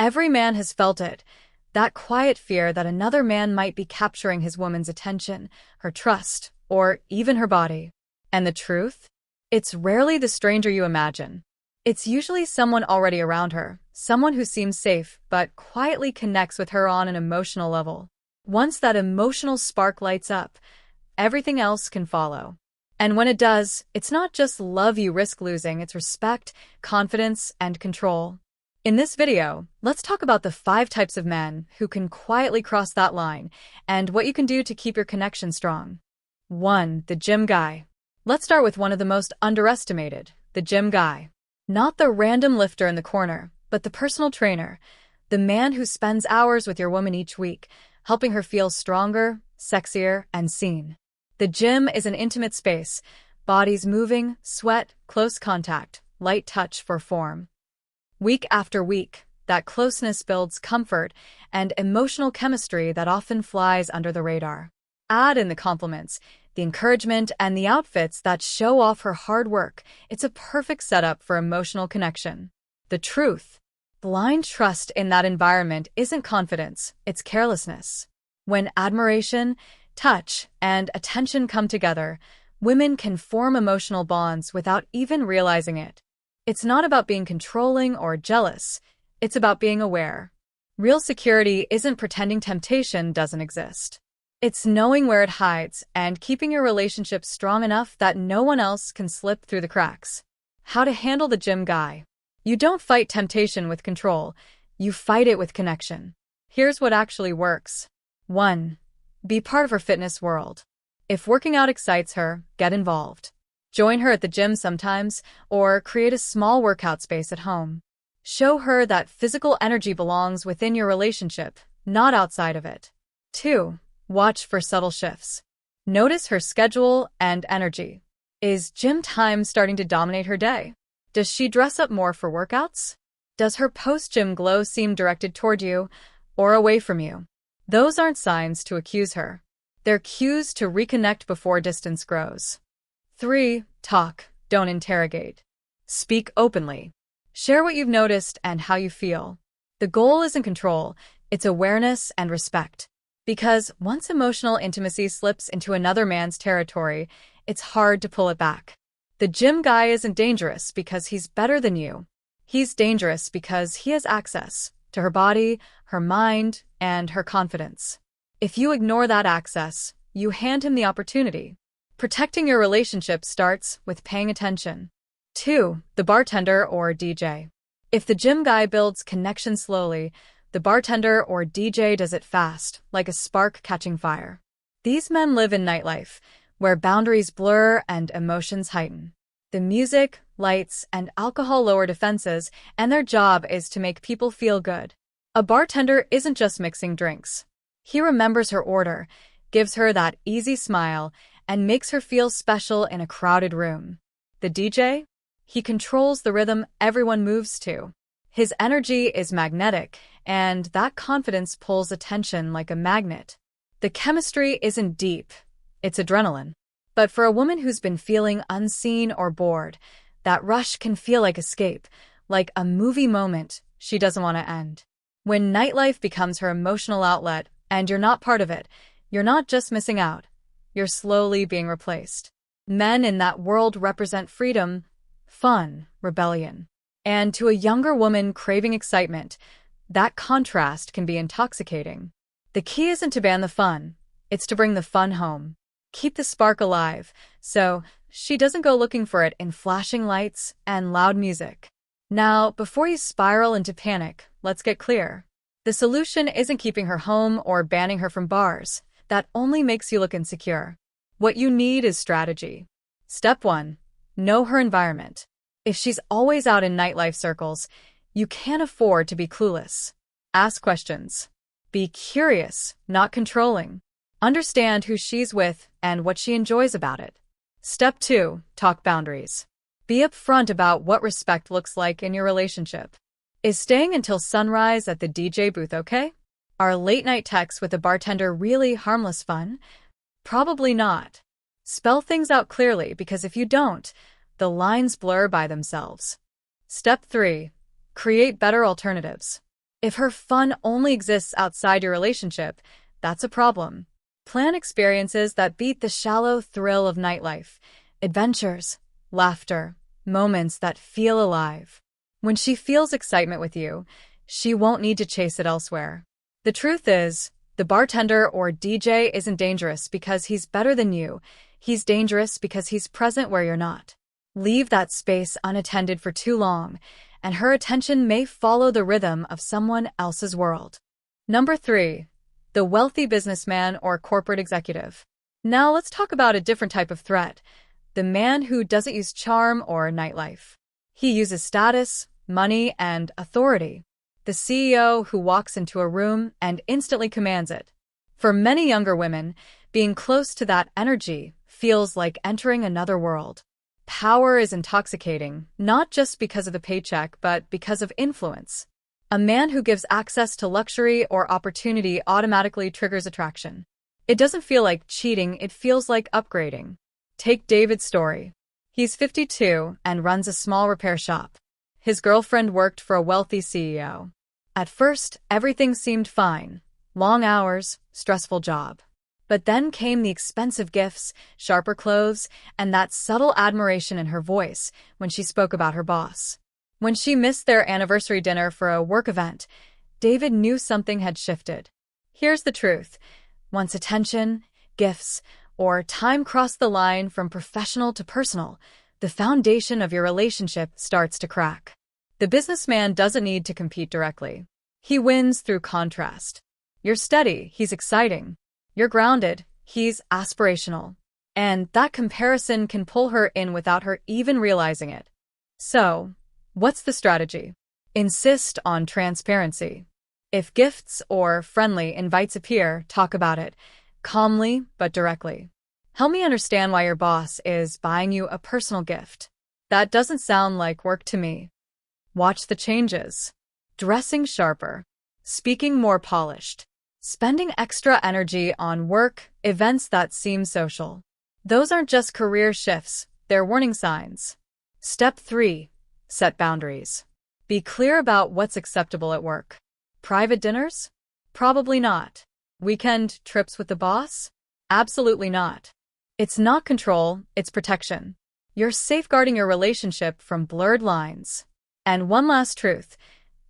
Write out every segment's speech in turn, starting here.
Every man has felt it. That quiet fear that another man might be capturing his woman's attention, her trust, or even her body. And the truth? It's rarely the stranger you imagine. It's usually someone already around her, someone who seems safe but quietly connects with her on an emotional level. Once that emotional spark lights up, everything else can follow. And when it does, it's not just love you risk losing, it's respect, confidence, and control. In this video, let's talk about the 5 types of men who can quietly cross that line and what you can do to keep your connection strong. 1. The gym guy. Let's start with one of the most underestimated, the gym guy. Not the random lifter in the corner, but the personal trainer, the man who spends hours with your woman each week, helping her feel stronger, sexier, and seen. The gym is an intimate space, bodies moving, sweat, close contact, light touch for form. Week after week, that closeness builds comfort and emotional chemistry that often flies under the radar. Add in the compliments, the encouragement, and the outfits that show off her hard work. It's a perfect setup for emotional connection. The truth: blind trust in that environment isn't confidence, it's carelessness. When admiration, touch, and attention come together, women can form emotional bonds without even realizing it. It's not about being controlling or jealous, it's about being aware. Real security isn't pretending temptation doesn't exist. It's knowing where it hides and keeping your relationship strong enough that no one else can slip through the cracks. How to handle the gym guy. You don't fight temptation with control, you fight it with connection. Here's what actually works. 1. Be part of her fitness world. If working out excites her, get involved. Join her at the gym sometimes, or create a small workout space at home. Show her that physical energy belongs within your relationship, not outside of it. 2. Watch for subtle shifts. Notice her schedule and energy. Is gym time starting to dominate her day? Does she dress up more for workouts? Does her post-gym glow seem directed toward you or away from you? Those aren't signs to accuse her. They're cues to reconnect before distance grows. 3. Talk, don't interrogate. Speak openly. Share what you've noticed and how you feel. The goal isn't control, it's awareness and respect. Because once emotional intimacy slips into another man's territory, it's hard to pull it back. The gym guy isn't dangerous because he's better than you. He's dangerous because he has access to her body, her mind, and her confidence. If you ignore that access, you hand him the opportunity. Protecting your relationship starts with paying attention. 2. The bartender or DJ. If the gym guy builds connection slowly, the bartender or DJ does it fast, like a spark catching fire. These men live in nightlife, where boundaries blur and emotions heighten. The music, lights, and alcohol lower defenses, and their job is to make people feel good. A bartender isn't just mixing drinks. He remembers her order, gives her that easy smile, and makes her feel special in a crowded room. The DJ? He controls the rhythm everyone moves to. His energy is magnetic, and that confidence pulls attention like a magnet. The chemistry isn't deep, it's adrenaline. But for a woman who's been feeling unseen or bored, that rush can feel like escape, like a movie moment she doesn't want to end. When nightlife becomes her emotional outlet and you're not part of it, you're not just missing out, you're slowly being replaced. Men in that world represent freedom, fun, rebellion. And to a younger woman craving excitement, that contrast can be intoxicating. The key isn't to ban the fun, it's to bring the fun home. Keep the spark alive, so she doesn't go looking for it in flashing lights and loud music. Now, before you spiral into panic, let's get clear. The solution isn't keeping her home or banning her from bars. That only makes you look insecure. What you need is strategy. Step 1. Know her environment. If she's always out in nightlife circles, you can't afford to be clueless. Ask questions. Be curious, not controlling. Understand who she's with and what she enjoys about it. Step 2. Talk boundaries. Be upfront about what respect looks like in your relationship. Is staying until sunrise at the DJ booth okay? Are late-night texts with a bartender really harmless fun? Probably not. Spell things out clearly, because if you don't, the lines blur by themselves. Step 3. Create better alternatives. If her fun only exists outside your relationship, that's a problem. Plan experiences that beat the shallow thrill of nightlife. Adventures, laughter, moments that feel alive. When she feels excitement with you, she won't need to chase it elsewhere. The truth is, the bartender or DJ isn't dangerous because he's better than you. He's dangerous because he's present where you're not. Leave that space unattended for too long, and her attention may follow the rhythm of someone else's world. Number 3. The wealthy businessman or corporate executive. Now let's talk about a different type of threat. The man who doesn't use charm or nightlife. He uses status, money, and authority. The CEO who walks into a room and instantly commands it. For many younger women, being close to that energy feels like entering another world. Power is intoxicating, not just because of the paycheck, but because of influence. A man who gives access to luxury or opportunity automatically triggers attraction. It doesn't feel like cheating, it feels like upgrading. Take David's story. He's 52 and runs a small repair shop. His girlfriend worked for a wealthy CEO. At first, everything seemed fine. Long hours, stressful job. But then came the expensive gifts, sharper clothes, and that subtle admiration in her voice when she spoke about her boss. When she missed their anniversary dinner for a work event, David knew something had shifted. Here's the truth. Once attention, gifts, or time cross the line from professional to personal, the foundation of your relationship starts to crack. The businessman doesn't need to compete directly. He wins through contrast. You're steady, he's exciting. You're grounded, he's aspirational. And that comparison can pull her in without her even realizing it. So, what's the strategy? Insist on transparency. If gifts or friendly invites appear, talk about it, calmly but directly. Help me understand why your boss is buying you a personal gift. That doesn't sound like work to me. Watch the changes. Dressing sharper. Speaking more polished. Spending extra energy on work, events that seem social. Those aren't just career shifts, they're warning signs. Step 3. Set boundaries. Be clear about what's acceptable at work. Private dinners? Probably not. Weekend trips with the boss? Absolutely not. It's not control, it's protection. You're safeguarding your relationship from blurred lines. And one last truth.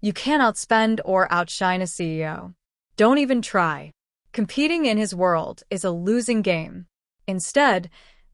You can't outspend or outshine a CEO. Don't even try. Competing in his world is a losing game. Instead,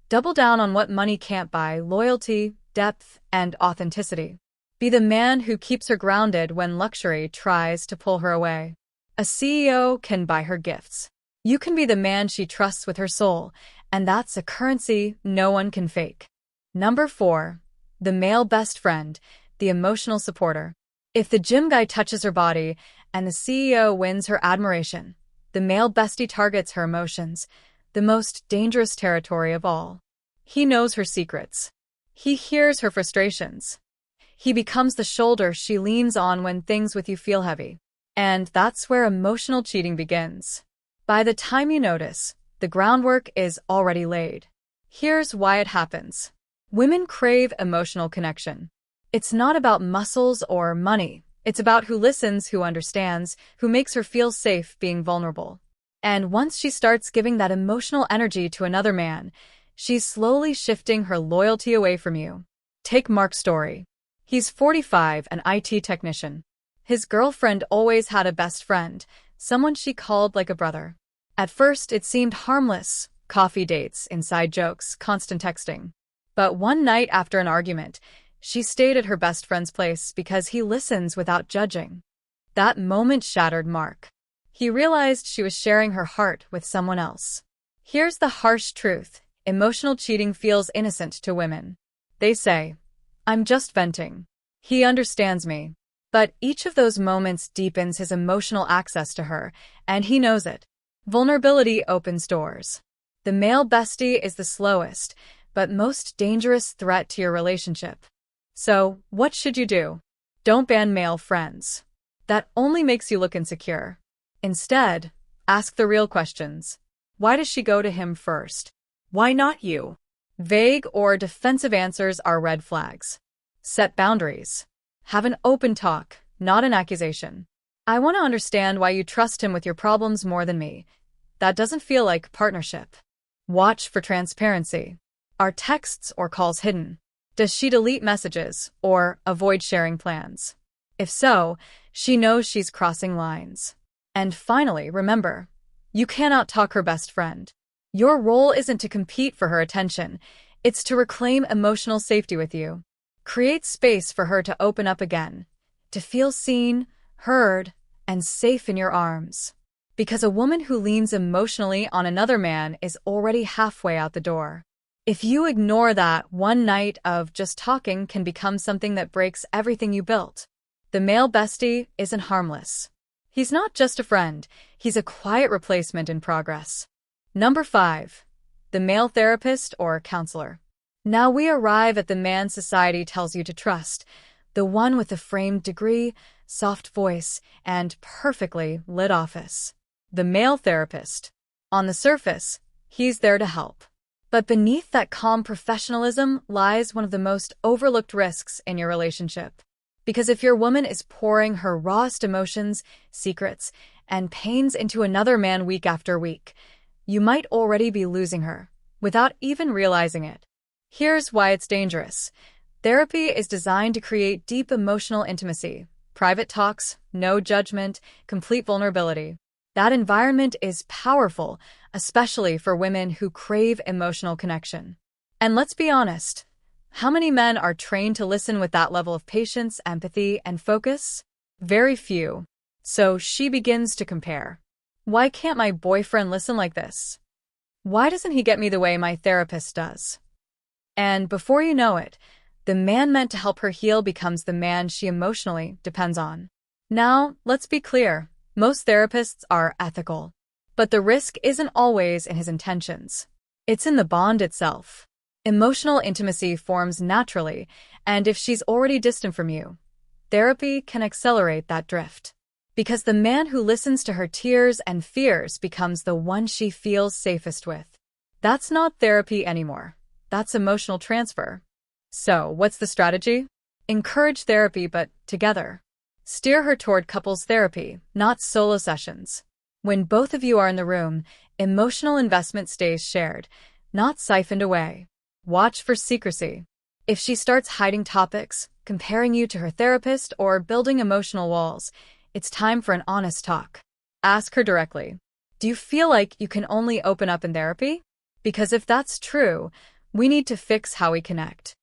double down on what money can't buy: loyalty, depth, and authenticity. Be the man who keeps her grounded when luxury tries to pull her away. A CEO can buy her gifts. You can be the man she trusts with her soul, and that's a currency no one can fake. Number 4. The male best friend, the emotional supporter. If the gym guy touches her body and the CEO wins her admiration, the male bestie targets her emotions, the most dangerous territory of all. He knows her secrets. He hears her frustrations. He becomes the shoulder she leans on when things with you feel heavy. And that's where emotional cheating begins. By the time you notice, the groundwork is already laid. Here's why it happens. Women crave emotional connection. It's not about muscles or money. It's about who listens, who understands, who makes her feel safe being vulnerable. And once she starts giving that emotional energy to another man, she's slowly shifting her loyalty away from you. Take Mark's story. He's 45, an IT technician. His girlfriend always had a best friend, someone she called like a brother. At first, it seemed harmless: coffee dates, inside jokes, constant texting. But one night after an argument, she stayed at her best friend's place because he listens without judging. That moment shattered Mark. He realized she was sharing her heart with someone else. Here's the harsh truth. Emotional cheating feels innocent to women. They say, "I'm just venting. He understands me." But each of those moments deepens his emotional access to her, and he knows it. Vulnerability opens doors. The male bestie is the slowest, but most dangerous threat to your relationship. So, what should you do? Don't ban male friends. That only makes you look insecure. Instead, ask the real questions. Why does she go to him first? Why not you? Vague or defensive answers are red flags. Set boundaries. Have an open talk, not an accusation. I want to understand why you trust him with your problems more than me. That doesn't feel like partnership. Watch for transparency. Are texts or calls hidden? Does she delete messages or avoid sharing plans? If so, she knows she's crossing lines. And finally, remember, you cannot talk her best friend. Your role isn't to compete for her attention, it's to reclaim emotional safety with you. Create space for her to open up again, to feel seen, heard, and safe in your arms. Because a woman who leans emotionally on another man is already halfway out the door. If you ignore that, one night of just talking can become something that breaks everything you built. The male bestie isn't harmless. He's not just a friend, he's a quiet replacement in progress. Number 5. The male therapist or counselor. Now we arrive at the man society tells you to trust, the one with the framed degree, soft voice, and perfectly lit office. The male therapist. On the surface, he's there to help. But beneath that calm professionalism lies one of the most overlooked risks in your relationship. Because if your woman is pouring her rawest emotions, secrets, and pains into another man week after week, you might already be losing her, without even realizing it. Here's why it's dangerous. Therapy is designed to create deep emotional intimacy, private talks, no judgment, complete vulnerability. That environment is powerful, especially for women who crave emotional connection. And let's be honest, how many men are trained to listen with that level of patience, empathy, and focus? Very few. So she begins to compare. Why can't my boyfriend listen like this? Why doesn't he get me the way my therapist does? And before you know it, the man meant to help her heal becomes the man she emotionally depends on. Now, let's be clear. Most therapists are ethical. But the risk isn't always in his intentions. It's in the bond itself. Emotional intimacy forms naturally, and if she's already distant from you, therapy can accelerate that drift. Because the man who listens to her tears and fears becomes the one she feels safest with. That's not therapy anymore. That's emotional transfer. So, what's the strategy? Encourage therapy, but together. Steer her toward couples therapy, not solo sessions. When both of you are in the room, emotional investment stays shared, not siphoned away. Watch for secrecy. If she starts hiding topics, comparing you to her therapist, or building emotional walls, it's time for an honest talk. Ask her directly. Do you feel like you can only open up in therapy? Because if that's true, we need to fix how we connect.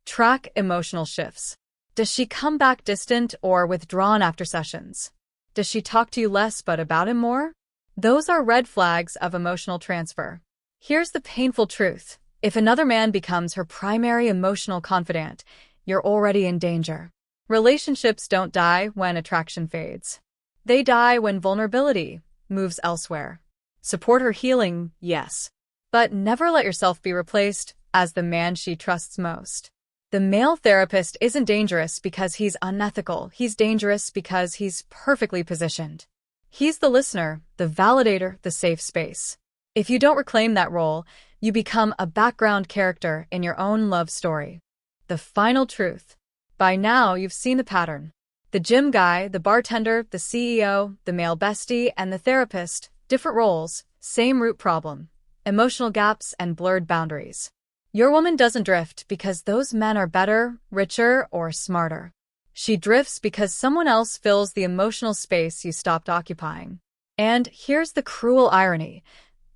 Track emotional shifts. Does she come back distant or withdrawn after sessions? Does she talk to you less but about him more? Those are red flags of emotional transfer. Here's the painful truth. If another man becomes her primary emotional confidant, you're already in danger. Relationships don't die when attraction fades. They die when vulnerability moves elsewhere. Support her healing, yes. But never let yourself be replaced as the man she trusts most. The male therapist isn't dangerous because he's unethical. He's dangerous because he's perfectly positioned. He's the listener, the validator, the safe space. If you don't reclaim that role, you become a background character in your own love story. The final truth. By now, you've seen the pattern. The gym guy, the bartender, the CEO, the male bestie, and the therapist, different roles, same root problem. Emotional gaps and blurred boundaries. Your woman doesn't drift because those men are better, richer, or smarter. She drifts because someone else fills the emotional space you stopped occupying. And here's the cruel irony.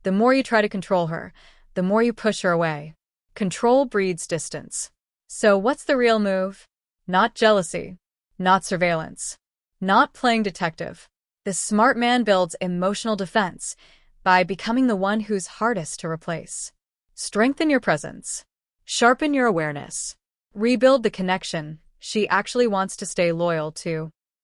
The more you try to control her, the more you push her away. Control breeds distance. So what's the real move? Not jealousy. Not surveillance. Not playing detective. The smart man builds emotional defense by becoming the one who's hardest to replace. Strengthen your presence. Sharpen your awareness. Rebuild the connection she actually wants to stay loyal to.